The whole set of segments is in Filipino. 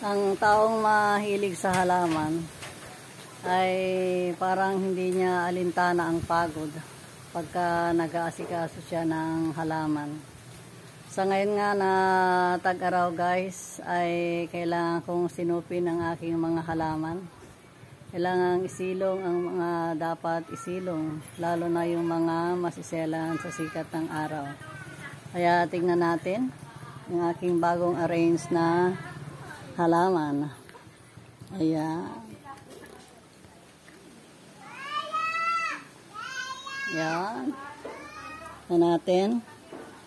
Ang taong mahilig sa halaman ay parang hindi niya alintana ang pagod pagka nag-aasikaso siya ng halaman. Sa ngayon nga na tag-araw guys, ay kailangan kong sinupin ang aking mga halaman. Kailangan isilong ang mga dapat isilong, lalo na yung mga masiselan sa sikat ng araw. Kaya tingnan natin yung aking bagong arrange na halaman. Ayan. Ayan. Na natin.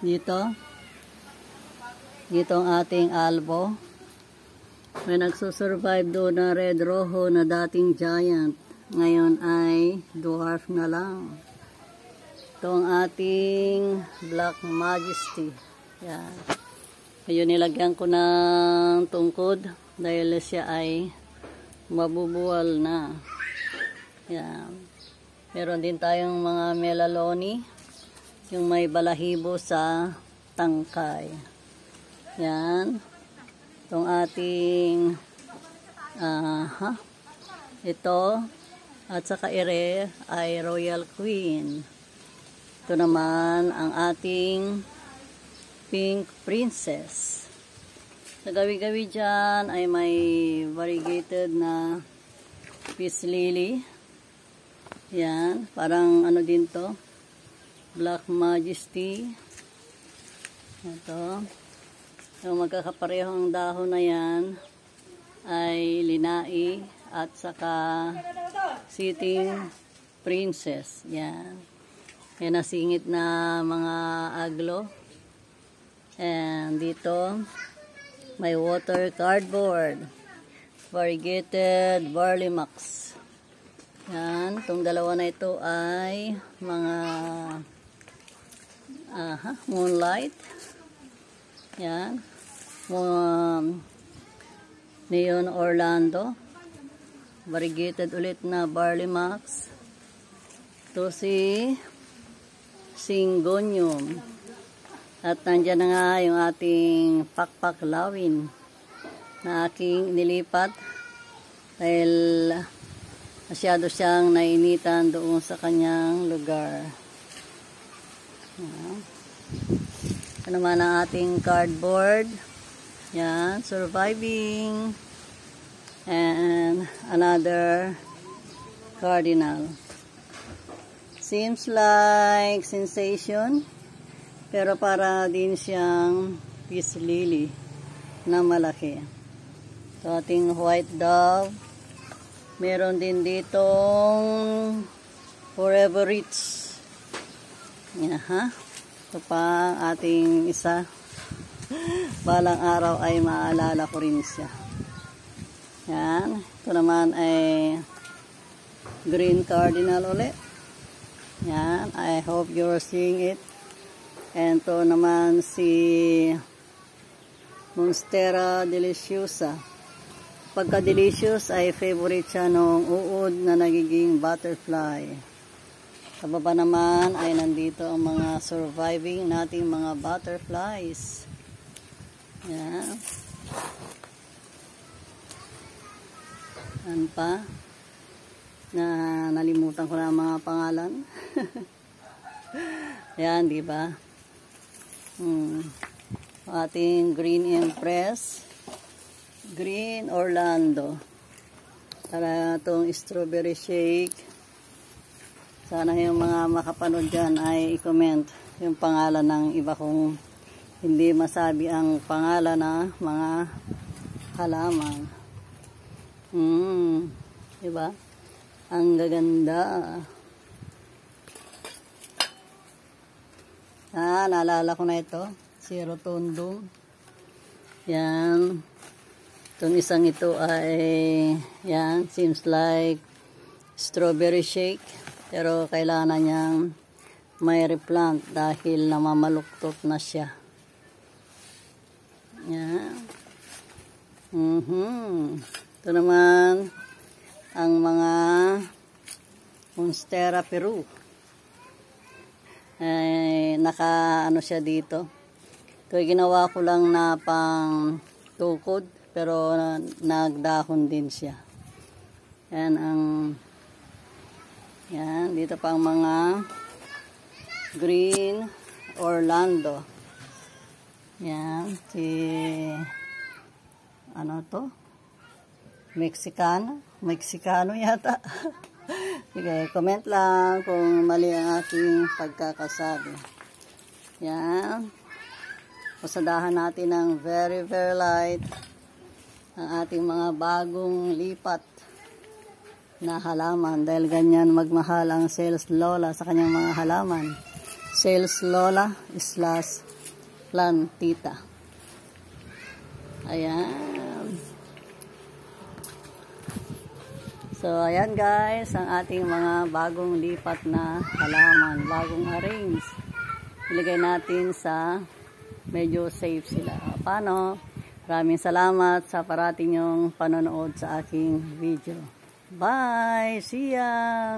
Dito ang ating albo. May nagsusurvive doon na red rojo na dating giant. Ngayon ay dwarf na lang. Ito ang ating Black Majesty. Ayan. Ayun, nilagyan ko ng tungkod dahil siya ay mabubuwal na. Yan. Meron din tayong mga melaloni, yung may balahibo sa tangkay. Yan. Itong ating ito at saka ire ay Royal Queen. Ito naman ang ating Pink Princess. Sa gawi-gawi dyan ay may variegated na peace lily. Yan, parang ano din to, Black Majesty. Ito. Yung magkakaparehong dahon na yan ay linai at saka sitting princess. Yan. Yan nasingit na mga aglo. And dito, may water cardboard, variegated barley max. Yan, itong dalawa na ito ay mga moonlight. Yan, neon Orlando, variegated ulit na barley max. Ito si Syngonium. At nandyan na nga yung ating pakpak lawin na aking nilipat dahil masyado siyang nainitan doon sa kanyang lugar. Ito naman ang ating cardboard. Yan, surviving. And another cardinal. Seems like sensation. Pero para din siyang peace lily na malaki. So, ating white dove. Meron din ditong Forever Rich. Yan, ha? Ito pa ang ating isa. Balang araw ay maalala ko rin siya. Yan. Ito naman ay green cardinal ulit. Yan. I hope you're seeing it. And to naman si Monstera Deliciosa. Pagka-delicious ay favorite siya nung uod na nagiging butterfly. Sa baba naman ay nandito ang mga surviving nating mga butterflies. Yan. Yan pa. Nalimutan ko na ang mga pangalan. Yan, di ba? Ating Green Empress, Green Orlando. Para itong strawberry shake. Sana yung mga makapanood dyan ay i-comment yung pangalan ng iba kong hindi masabi ang pangalan na mga halaman. Diba? Ang gaganda. Naalala ko na ito. Si Rotundum. Yan. Itong isang ito ay, yan, seems like strawberry shake. Pero kailangan niyang may replant dahil namamaluktot na siya. Yan. Ito naman ang mga Monstera Peru. Ay, naka ano siya dito. Ito ay ginawa ko lang na pang tukod, pero nagdahon din siya. Yan ang, yan, dito pa ang mga green Orlando. Yan, si, ano to? Mexicano yata. Sige, comment lang kung mali ang aking pagkakasabi. Yan. Pasadahan natin ng very light ang ating mga bagong lipat na halaman. Dahil ganyan magmahal ang sales lola sa kanyang mga halaman. Sales lola / plantita. Ayan. So, ayan guys, ang ating mga bagong lipat na halaman, bagong arrange. Ilagay natin sa medyo safe sila. Paano? Maraming salamat sa parating yung panonood sa aking video. Bye! See ya!